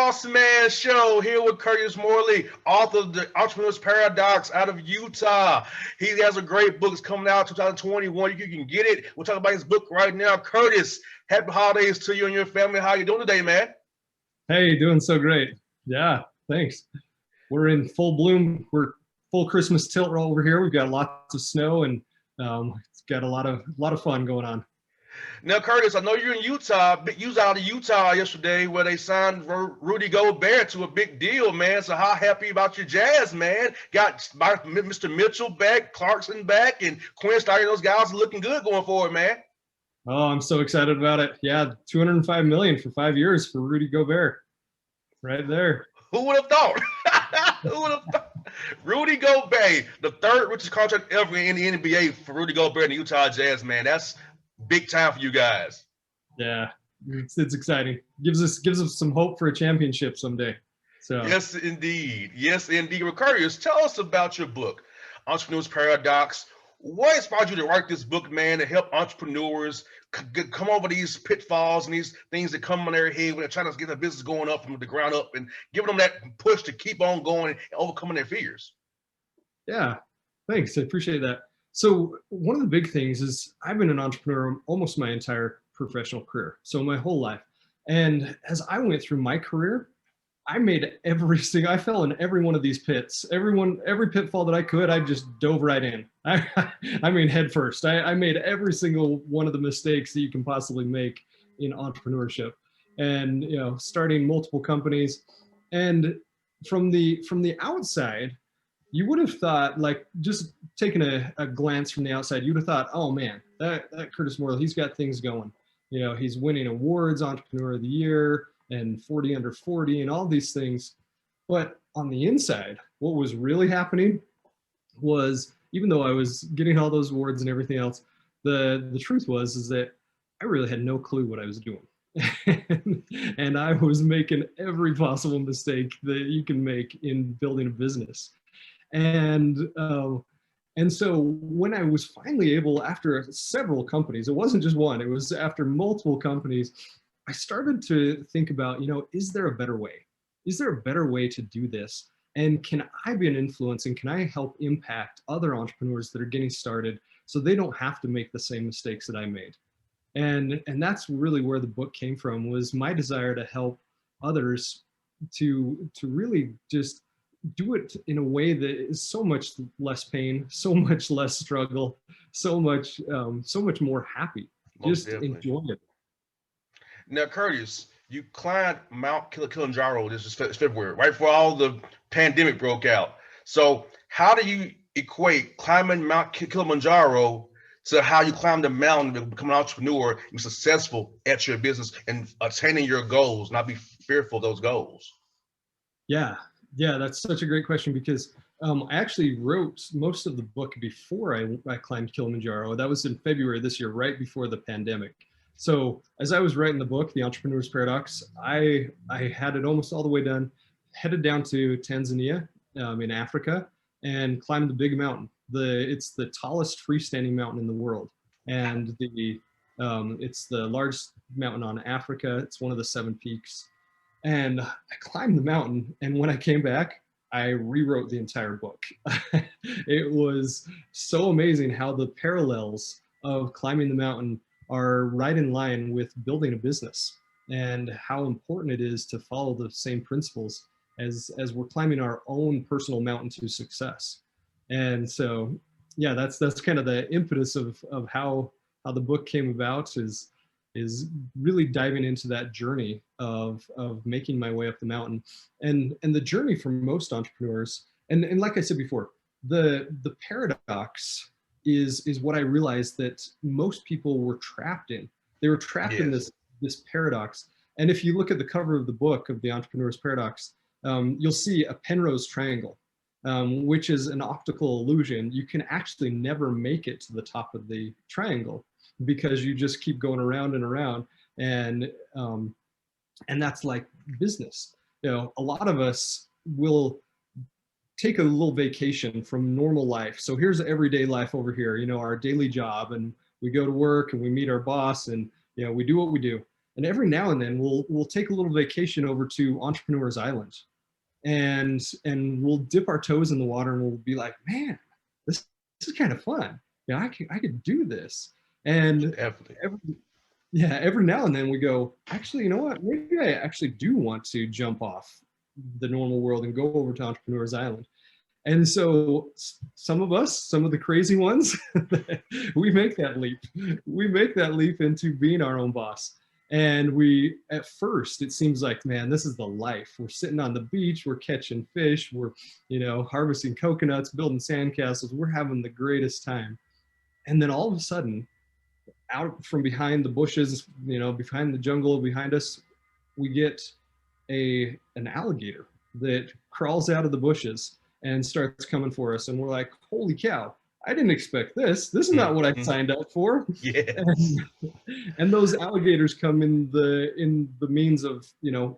Bossman Show here with Curtis Morley, author of The Entrepreneur's Paradox out of Utah. He has a great book. It's coming out 2021. You can get it. We'll talk about his book right now. Curtis, happy holidays to you and your family. How you doing today, man? Hey, doing so great. Yeah, thanks. We're in full bloom. We're full Christmas tilt over here. We've got lots of snow and it's got a lot of fun going on. Now, Curtis, I know you're in Utah, but you was out of Utah yesterday where they signed Rudy Gobert to a big deal, man. So how happy about your Jazz, man? Got Mr. Mitchell back, Clarkson back, and Quinn Snyder. Those guys are looking good going forward, man. Oh, I'm so excited about it. Yeah, $205 million for 5 years for Rudy Gobert. Right there. Who would have thought? Who would have thought? Rudy Gobert, the third richest contract ever in the NBA for Rudy Gobert and the Utah Jazz, man. That's big time for you guys. Yeah, it's exciting. Gives us some hope for a championship someday. So yes, indeed. Yes, indeed. Curtis, tell us about your book, Entrepreneur's Paradox. What inspired you to write this book, man, to help entrepreneurs come over these pitfalls and these things that come on their head when they're trying to get their business going up from the ground up and giving them that push to keep on going and overcoming their fears? Yeah, thanks. I appreciate that. So one of the big things is I've been an entrepreneur almost my entire professional career, so my whole life. And as I went through my career, I fell in every one of these pits. Every pitfall that I could, I just dove right in. I mean, head first. I made every single one of the mistakes that you can possibly make in entrepreneurship, and starting multiple companies. And from the outside, you would have thought, like, just taking a glance from the outside, you would have thought, oh man, that Curtis Morley, he's got things going. He's winning awards, Entrepreneur of the Year, and 40 under 40 and all these things. But on the inside, what was really happening was, even though I was getting all those awards and everything else, the truth is that I really had no clue what I was doing. And I was making every possible mistake that you can make in building a business. And so when I was finally able, after several companies, it wasn't just one, it was after multiple companies, I started to think about, is there a better way? Is there a better way to do this? And can I be an influence, and can I help impact other entrepreneurs that are getting started so they don't have to make the same mistakes that I made? And that's really where the book came from, was my desire to help others to really just do it in a way that is so much less pain, so much less struggle, so much more happy. Just enjoy it. Now, Curtis, you climbed Mount Kilimanjaro this is February, right before all the pandemic broke out. So how do you equate climbing Mount Kilimanjaro to how you climb the mountain and become an entrepreneur and be successful at your business and attaining your goals, not be fearful of those goals? Yeah, that's such a great question, because I actually wrote most of the book before I climbed Kilimanjaro. That was in February this year, right before the pandemic. So as I was writing the book, The Entrepreneur's Paradox, I had it almost all the way done, headed down to Tanzania in Africa, and climbed the big mountain. It's the tallest freestanding mountain in the world. And it's the largest mountain on Africa. It's one of the 7 peaks. And I climbed the mountain, and when I came back, I rewrote the entire book. It was so amazing how the parallels of climbing the mountain are right in line with building a business, and how important it is to follow the same principles as we're climbing our own personal mountain to success. And so, yeah, that's kind of the impetus of how the book came about, is really diving into that journey of making my way up the mountain. And the journey for most entrepreneurs, and like I said before, the paradox is what I realized that most people were trapped in. They were trapped in this paradox. And if you look at the cover of the book of The Entrepreneur's Paradox, you'll see a Penrose triangle, which is an optical illusion. You can actually never make it to the top of the triangle, because you just keep going around and around. And that's like business. A lot of us will take a little vacation from normal life. So here's everyday life over here, our daily job, and we go to work and we meet our boss, and we do what we do. And every now and then we'll take a little vacation over to Entrepreneurs Island, and we'll dip our toes in the water and we'll be like, man, this is kind of fun. Yeah, I could do this. And Definitely. every now and then we go, actually, you know what? Maybe I actually do want to jump off the normal world and go over to Entrepreneurs Island. And so some of us, some of the crazy ones, we make that leap. We make that leap into being our own boss. And we, at first, it seems like, man, this is the life. We're sitting on the beach, we're catching fish, we're, harvesting coconuts, building sandcastles. We're having the greatest time. And then all of a sudden, out from behind the bushes, behind the jungle behind us, we get an alligator that crawls out of the bushes and starts coming for us. And we're like, holy cow, I didn't expect this. This is not what I signed up for. Yes. And those alligators come in the means of,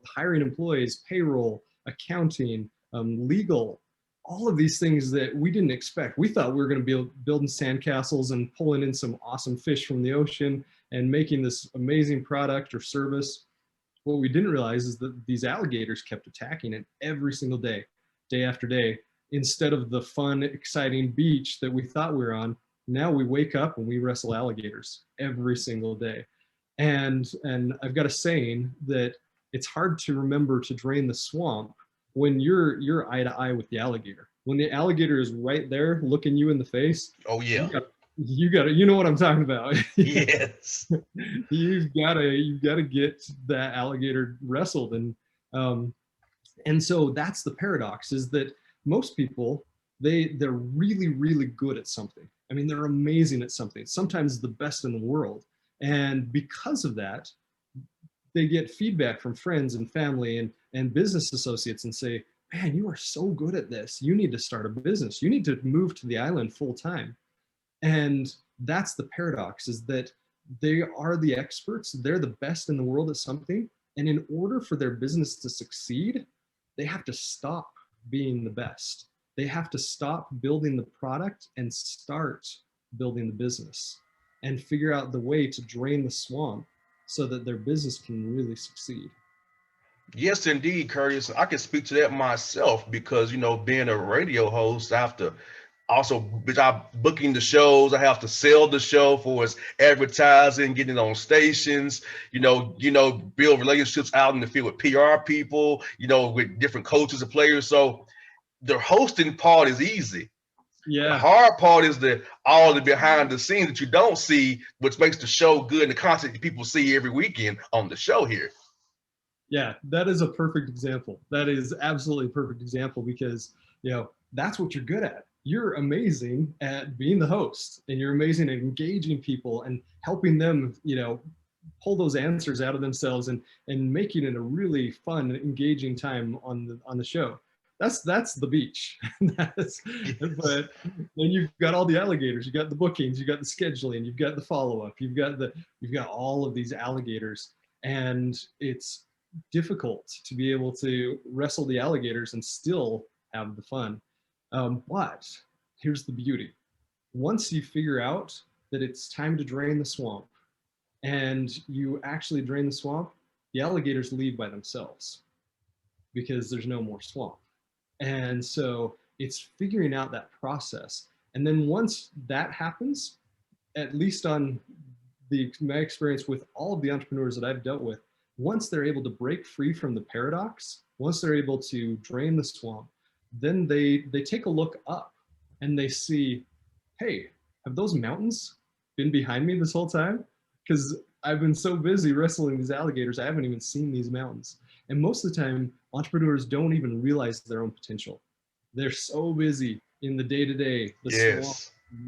hiring employees, payroll, accounting, legal, all of these things that we didn't expect. We thought we were going to be building sandcastles and pulling in some awesome fish from the ocean and making this amazing product or service. What we didn't realize is that these alligators kept attacking it every single day, day after day. Instead of the fun, exciting beach that we thought we were on, now we wake up and we wrestle alligators every single day. And I've got a saying that it's hard to remember to drain the swamp when you're eye to eye with the alligator. When the alligator is right there looking you in the face, oh yeah, you got to, you know what I'm talking about. Yes. you've got to get that alligator wrestled. And so that's the paradox, is that most people, they're really, really good at something. I mean, they're amazing at something, sometimes the best in the world. And because of that, they get feedback from friends and family and business associates and say, man, you are so good at this. You need to start a business. You need to move to the island full time. And that's the paradox, is that they are the experts. They're the best in the world at something. And in order for their business to succeed, they have to stop being the best. They have to stop building the product and start building the business and figure out the way to drain the swamp so that their business can really succeed. Yes, indeed, Curtis. I can speak to that myself because, being a radio host, I have to also, I'm booking the shows. I have to sell the show for its advertising, getting it on stations, build relationships out in the field with PR people, with different coaches and players. So the hosting part is easy. Yeah. The hard part is all the behind the scenes that you don't see, which makes the show good and the content that people see every weekend on the show here. Yeah, that is a perfect example. That is absolutely a perfect example because, that's what you're good at. You're amazing at being the host, and you're amazing at engaging people and helping them, pull those answers out of themselves and making it a really fun, engaging time on the show. That's the beach. Yes. But then you've got all the alligators, you got the bookings, you got the scheduling, you've got the follow-up, you've got all of these alligators, and it's difficult to be able to wrestle the alligators and still have the fun. But here's the beauty. Once you figure out that it's time to drain the swamp, and you actually drain the swamp, the alligators leave by themselves because there's no more swamp. And so it's figuring out that process. And then once that happens, at least on my experience with all of the entrepreneurs that I've dealt with, once they're able to break free from the paradox, once they're able to drain the swamp, then they take a look up and they see, hey, have those mountains been behind me this whole time? Because I've been so busy wrestling these alligators, I haven't even seen these mountains. And most of the time, entrepreneurs don't even realize their own potential. They're so busy in the day-to-day, swamp,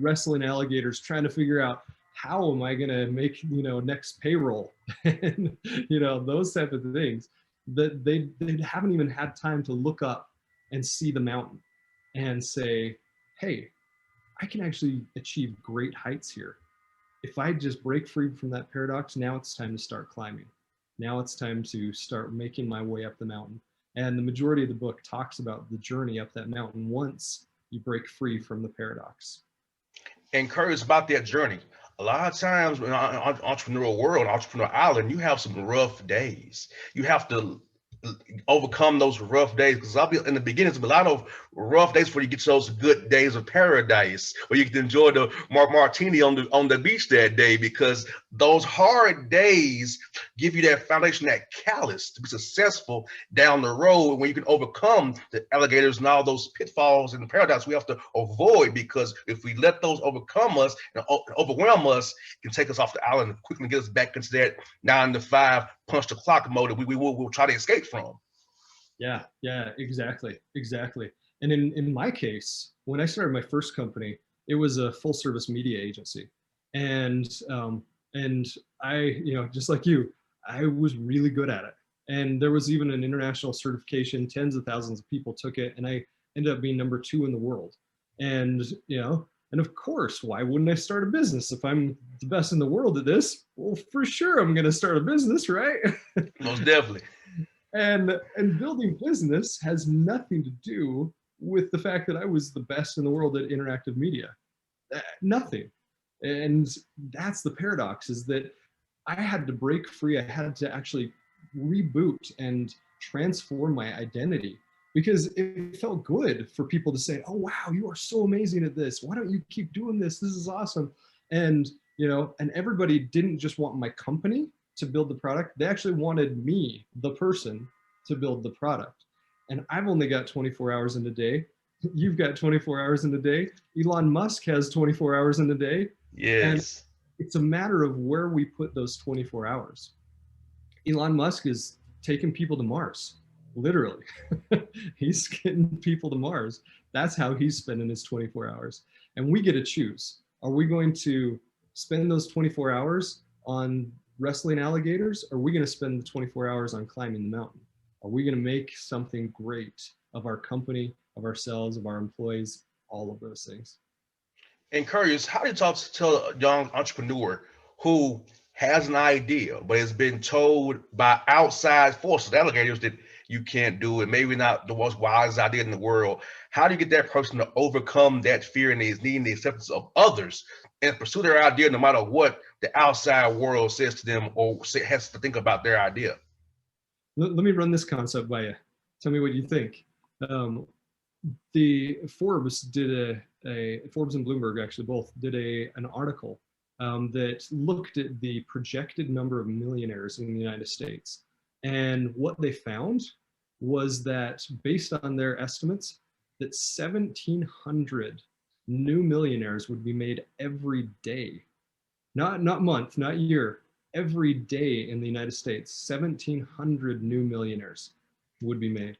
wrestling alligators, trying to figure out, how am I going to make, next payroll and, those type of things, that they haven't even had time to look up and see the mountain and say, hey, I can actually achieve great heights here. If I just break free from that paradox, now it's time to start climbing. Now it's time to start making my way up the mountain. And the majority of the book talks about the journey up that mountain once you break free from the paradox. And Curtis, about that journey, a lot of times in our entrepreneurial world, entrepreneurial island, you have some rough days. You have to overcome those rough days, because I'll be in the beginning, it's a lot of rough days before you get to those good days of paradise where you can enjoy the martini on the beach that day, because those hard days give you that foundation, that callus to be successful down the road, when you can overcome the alligators and all those pitfalls in the paradise we have to avoid. Because if we let those overcome us and overwhelm us, it can take us off the island and quickly get us back into that 9 to 5 punch the clock mode that we'll try to escape from. Yeah, yeah, exactly. And in my case, when I started my first company, it was a full service media agency, and and I, just like you, I was really good at it. And there was even an international certification. Tens of thousands of people took it, and I ended up being #2 in the world. And and of course, why wouldn't I start a business if I'm the best in the world at this? Well, for sure, I'm going to start a business, right? Most definitely. And building business has nothing to do with the fact that I was the best in the world at interactive media. Nothing. And that's the paradox, is that I had to break free. I had to actually reboot and transform my identity, because it felt good for people to say, oh, wow, you are so amazing at this. Why don't you keep doing this? This is awesome. And, and everybody didn't just want my company to build the product. They actually wanted me, the person, to build the product. And I've only got 24 hours in a day. You've got 24 hours in a day. Elon Musk has 24 hours in a day. Yes. And it's a matter of where we put those 24 hours. Elon Musk is taking people to Mars, literally. He's getting people to Mars. That's how he's spending his 24 hours. And we get to choose. Are we going to spend those 24 hours on wrestling alligators, or are we going to spend the 24 hours on climbing the mountain? Are we going to make something great of our company, of ourselves, of our employees, all of those things? And curious, how do you talk to tell a young entrepreneur who has an idea but has been told by outside forces, alligators, that you can't do it, maybe not the most wise idea in the world? How do you get that person to overcome that fear and is needing the acceptance of others and pursue their idea no matter what the outside world says to them or has to think about their idea? Let me run this concept by you. Tell me what you think. The Forbes did Forbes and Bloomberg actually both did an article that looked at the projected number of millionaires in the United States. And what they found was that, based on their estimates, that 1,700 new millionaires would be made every day. Not month, not year, every day in the United States, 1,700 new millionaires would be made.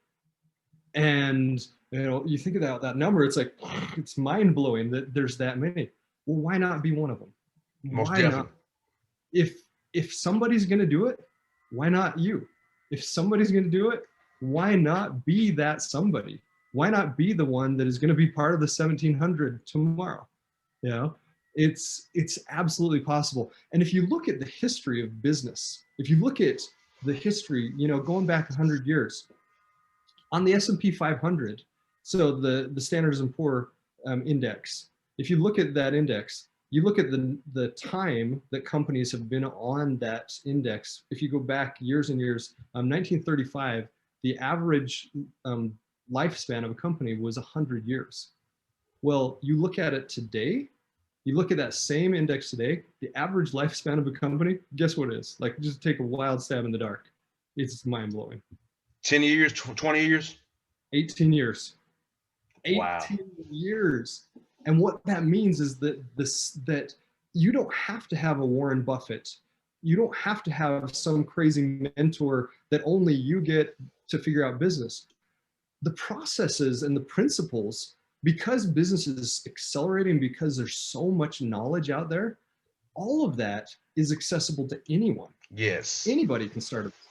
And you think about that number, it's like, it's mind-blowing that there's that many. Well, why not be one of them? Most Why definitely. not? If somebody's going to do it, why not you? If somebody's going to do it, why not be that somebody? Why not be the one that is going to be part of the 1,700 tomorrow? It's absolutely possible. And if you look at the history of business, if you look at the history, going back 100 years, on the S&P 500, so the Standard & Poor's index, if you look at that index, you look at the time that companies have been on that index. If you go back years and years, 1935, the average lifespan of a company was 100 years. Well, you look at it today, you look at that same index today, the average lifespan of a company, guess what it is? Like, just take a wild stab in the dark. It's mind-blowing. 10 years, 20 years? 18 years. Wow. 18 years. And what that means is that that you don't have to have a Warren Buffett. You don't have to have some crazy mentor that only you get to figure out business. The processes and the principles, because business is accelerating, because there's so much knowledge out there, all of that is accessible to anyone. Yes. Anybody can start a business.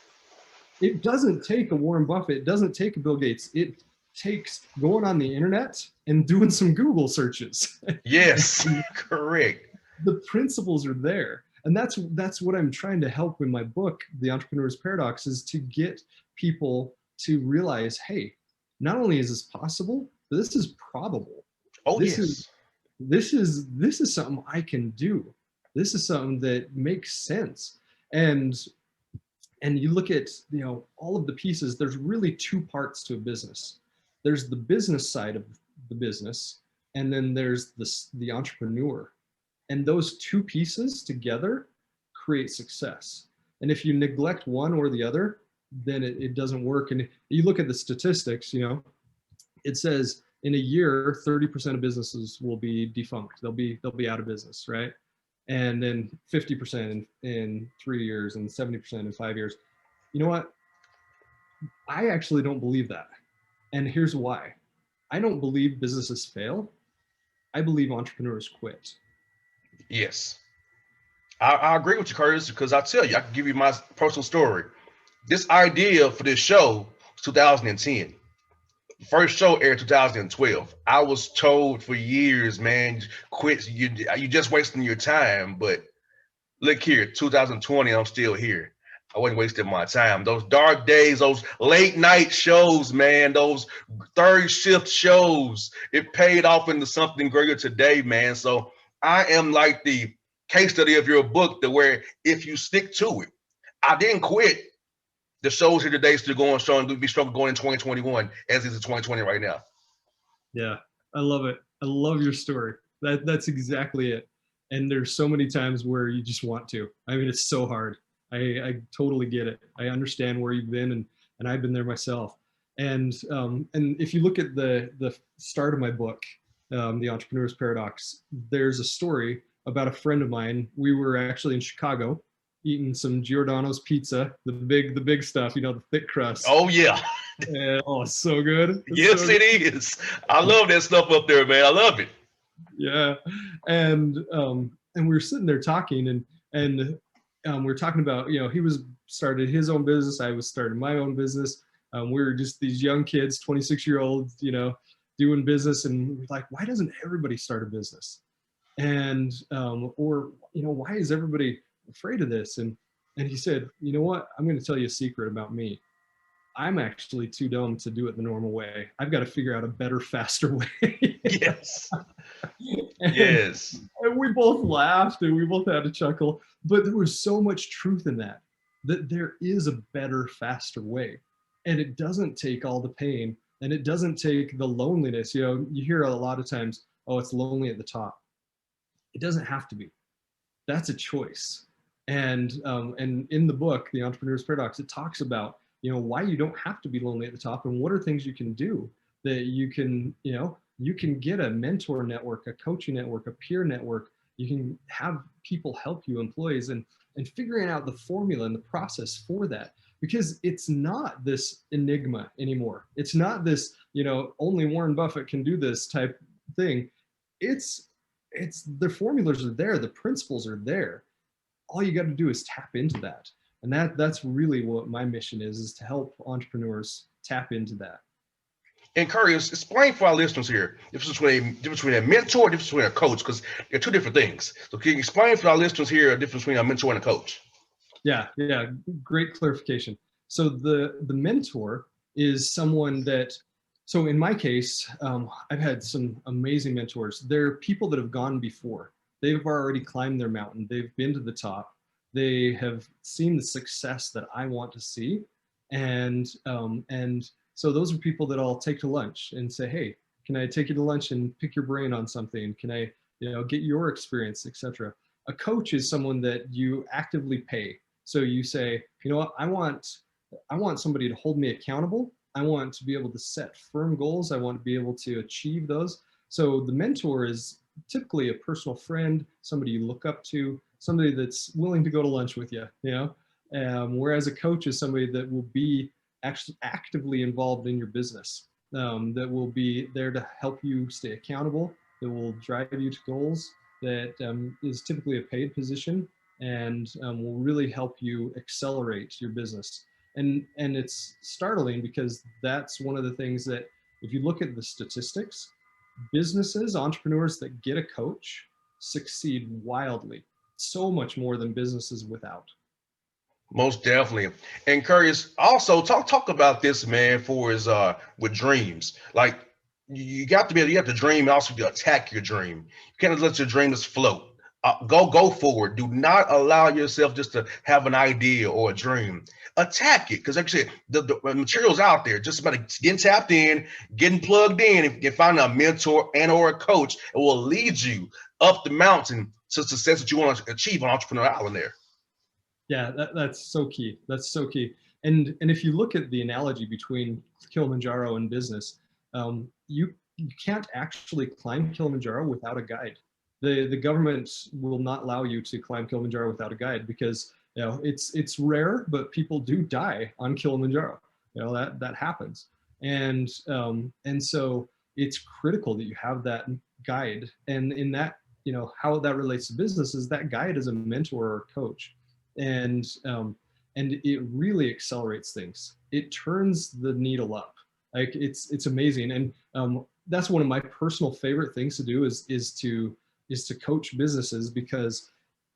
It doesn't take a Warren Buffett. It doesn't take a Bill Gates. It takes going on the internet and doing some Google searches. Yes, correct. The principles are there. And that's what I'm trying to help in my book, The Entrepreneur's Paradox, is to get people to realize, hey, not only is this possible, but this is probable. Oh, This yes. is something I can do. This is something that makes sense. And you look at, all of the pieces, there's really two parts to a business. There's the business side of the business, and then there's the entrepreneur. And those two pieces together create success. And if you neglect one or the other, then it doesn't work. And you look at the statistics, it says in a year, 30% of businesses will be defunct. They'll be out of business, right? And then 50% in 3 years and 70% in 5 years. You know what? I actually don't believe that. And here's why. I don't believe businesses fail. I believe entrepreneurs quit. Yes. I agree with you, Curtis, because I tell you, I can give you my personal story. This idea for this show was 2010. The first show aired 2012. I was told for years, man, quit. You just wasting your time. But look here, 2020, I'm still here. I wasn't wasting my time. Those dark days, those late night shows, man, those third shift shows, it paid off into something greater today, man. So I am like the case study of your book, to where if you stick to it, I didn't quit. The shows here today still going strong, be strong going in 2021 as is in 2020 right now. Yeah, I love it. I love your story. That's exactly it. And there's so many times where you just want to. I mean, it's so hard. I totally get it. I understand where you've been, and I've been there myself. And if you look at the start of my book, The Entrepreneur's Paradox, there's a story about a friend of mine. We were actually in Chicago eating some Giordano's pizza, the big stuff, the thick crust. Oh yeah. And, oh, it's so good. Yes, it is. I love that stuff up there, man. I love it. Yeah. And we were sitting there talking, and we were talking about, he was started his own business. I was starting my own business. We were just these young kids, 26-year-olds, doing business. And we're like, why doesn't everybody start a business? And, or, why is everybody afraid of this? And he said, you know what? I'm going to tell you a secret about me. I'm actually too dumb to do it the normal way. I've got to figure out a better, faster way. Yes. Yes. And we both laughed and we both had a chuckle, but there was so much truth in that there is a better, faster way. And it doesn't take all the pain, and it doesn't take the loneliness. You hear a lot of times, oh, it's lonely at the top. It doesn't have to be. That's a choice. And in the book, The Entrepreneur's Paradox, it talks about, why you don't have to be lonely at the top, and what are things you can do that you can, you can get a mentor network, a coaching network, a peer network. You can have people help you, employees, and figuring out the formula and the process for that, because it's not this enigma anymore. It's not this, only Warren Buffett can do this type thing. It's the formulas are there, the principles are there. All you got to do is tap into that. And that's really what my mission is to help entrepreneurs tap into that. And Curtis, explain for our listeners here the difference between a mentor and difference between a coach, because they're two different things. So can you explain for our listeners here the difference between a mentor and a coach? Yeah, great clarification. So the mentor is someone that, so in my case, I've had some amazing mentors. They're people that have gone before. They've already climbed their mountain. They've been to the top. They have seen the success that I want to see. And so those are people that I'll take to lunch and say, hey, can I take you to lunch and pick your brain on something? Can I, get your experience, etc. A coach is someone that you actively pay. So you say, you know what, I want somebody to hold me accountable. I want to be able to set firm goals. I want to be able to achieve those. So the mentor is typically a personal friend, somebody you look up to, somebody that's willing to go to lunch with you, whereas a coach is somebody that will be actually actively involved in your business, that will be there to help you stay accountable, that will drive you to goals, that is typically a paid position, and will really help you accelerate your business. And it's startling, because that's one of the things that, if you look at the statistics, businesses, entrepreneurs that get a coach succeed wildly, so much more than businesses without. Most definitely. And Curtis, also talk about this, man, for his with dreams. Like you have to dream, and also to attack your dream. You can't let your dream just float. Go forward. Do not allow yourself just to have an idea or a dream. Attack it, because like I said, the material's out there. Just about getting tapped in, getting plugged in. If you can find a mentor and or a coach, it will lead you up the mountain to success that you want to achieve on Entrepreneur Island there. Yeah, that's so key. That's so key. And if you look at the analogy between Kilimanjaro and business, you can't actually climb Kilimanjaro without a guide. The government will not allow you to climb Kilimanjaro without a guide, because it's rare, but people do die on Kilimanjaro. That happens, and so it's critical that you have that guide. And in that, how that relates to business is that guide is a mentor or a coach, and it really accelerates things. It turns the needle up. Like it's amazing, and that's one of my personal favorite things to do is to coach businesses, because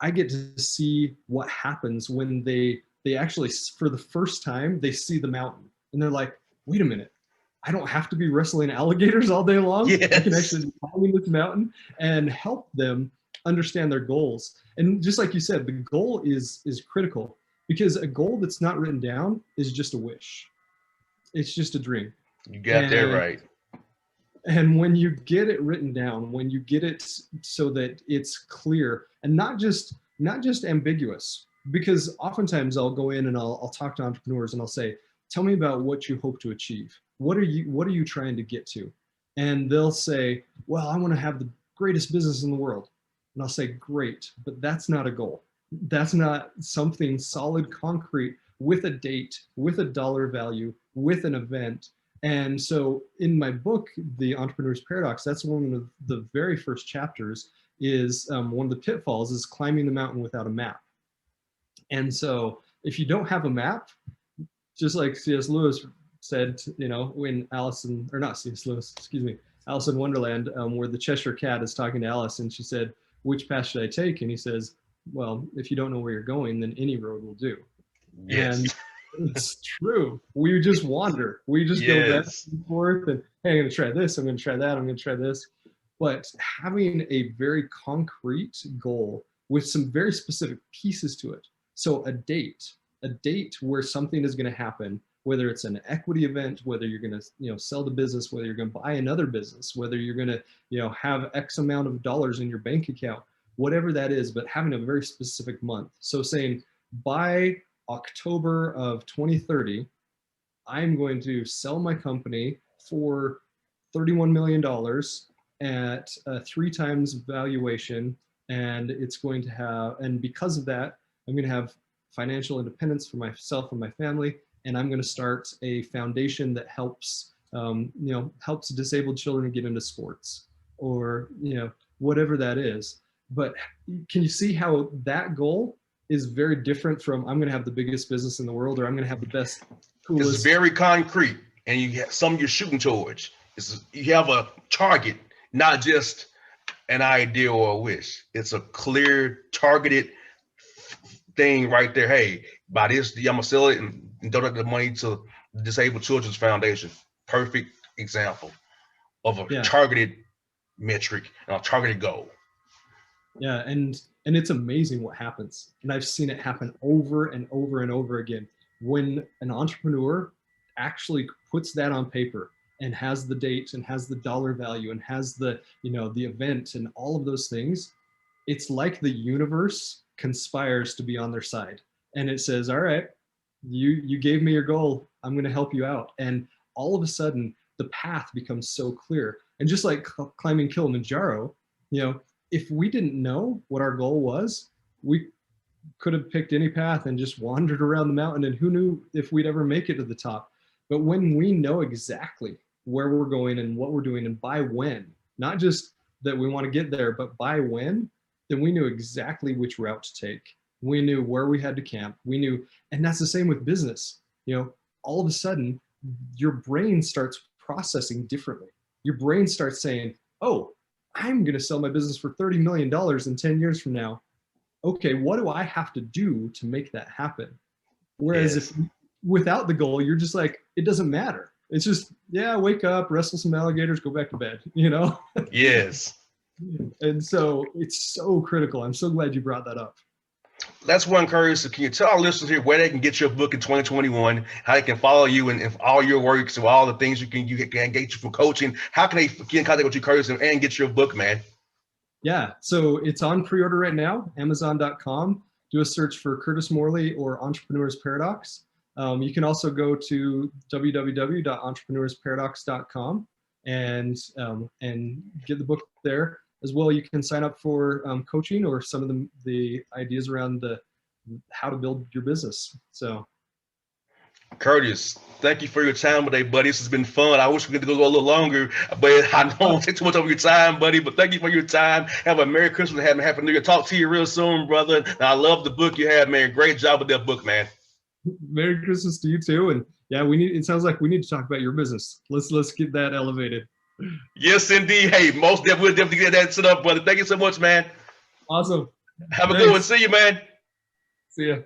I get to see what happens when they actually, for the first time, they see the mountain and they're like, wait a minute, I don't have to be wrestling alligators all day long. Yes. I can actually be climbing this mountain and help them understand their goals. And just like you said, the goal is critical, because a goal that's not written down is just a wish. It's just a dream. You got that right. And when you get it written down, when you get it so that it's clear and not just ambiguous, because oftentimes I'll go in and I'll talk to entrepreneurs and I'll say, tell me about what you hope to achieve. What are you trying to get to? And they'll say, well, I want to have the greatest business in the world. And I'll say, great, but that's not a goal. That's not something solid, concrete, with a date, with a dollar value, with an event. And so in my book, The Entrepreneur's Paradox, that's one of the very first chapters, is one of the pitfalls is climbing the mountain without a map. And so if you don't have a map, just like C.S. Lewis said, when Alice in Wonderland, where the Cheshire Cat is talking to Alice and she said, which path should I take? And he says, well, if you don't know where you're going, then any road will do. Yes. And it's true. We just wander. We just go back and forth and, hey, I'm going to try this. I'm going to try that. I'm going to try this. But having a very concrete goal with some very specific pieces to it. So a date where something is going to happen, whether it's an equity event, whether you're going to, sell the business, whether you're going to buy another business, whether you're going to, have X amount of dollars in your bank account, whatever that is, but having a very specific month. So saying by October of 2030, I'm going to sell my company for $31 million at 3 times valuation. And it's going to have, and because of that, I'm going to have financial independence for myself and my family. And I'm going to start a foundation that helps, helps disabled children get into sports, or, whatever that is. But can you see how that goal is very different from, I'm going to have the biggest business in the world, or I'm going to have the best, coolest. It's very concrete, and you have something you're shooting towards. You have a target, not just an idea or a wish. It's a clear, targeted thing right there. Hey, by this, I'm gonna sell it and donate the money to the Disabled Children's Foundation. Perfect example of a targeted metric and a targeted goal. Yeah, and it's amazing what happens. And I've seen it happen over and over and over again. When an entrepreneur actually puts that on paper and has the date and has the dollar value and has the, the event and all of those things, it's like the universe conspires to be on their side. And it says, all right, you gave me your goal. I'm going to help you out. And all of a sudden, the path becomes so clear. And just like climbing Kilimanjaro, if we didn't know what our goal was, we could have picked any path and just wandered around the mountain, and who knew if we'd ever make it to the top. But when we know exactly where we're going and what we're doing and by when, not just that we want to get there, but by when, then we knew exactly which route to take. We knew where we had to camp. We knew, and that's the same with business. All of a sudden, your brain starts processing differently. Your brain starts saying, oh, I'm going to sell my business for $30 million in 10 years from now. Okay, what do I have to do to make that happen? Whereas if without the goal, you're just like, it doesn't matter. It's just, wake up, wrestle some alligators, go back to bed, Yes. And so it's so critical. I'm so glad you brought that up. That's one, Curtis. So can you tell our listeners here where they can get your book in 2021, how they can follow you and all your works and all the things you can get you from coaching? How can they get in contact with you, Curtis, and get your book, man? Yeah, so it's on pre-order right now, Amazon.com. Do a search for Curtis Morley or Entrepreneur's Paradox. You can also go to www.entrepreneursparadox.com and get the book there. As well, you can sign up for coaching or some of the ideas around how to build your business. So, Curtis, thank you for your time today, buddy. This has been fun. I wish we could go a little longer, but I don't want to take too much of your time, buddy. But thank you for your time. Have a Merry Christmas and Happy New Year. Talk to you real soon, brother. And I love the book you have, man. Great job with that book, man. Merry Christmas to you too. And yeah, it sounds like we need to talk about your business. Let's get that elevated. Yes, indeed. Hey, most definitely, we'll definitely get that set up, brother. Thank you so much, man. Awesome. Have a good one. See you, man. See ya.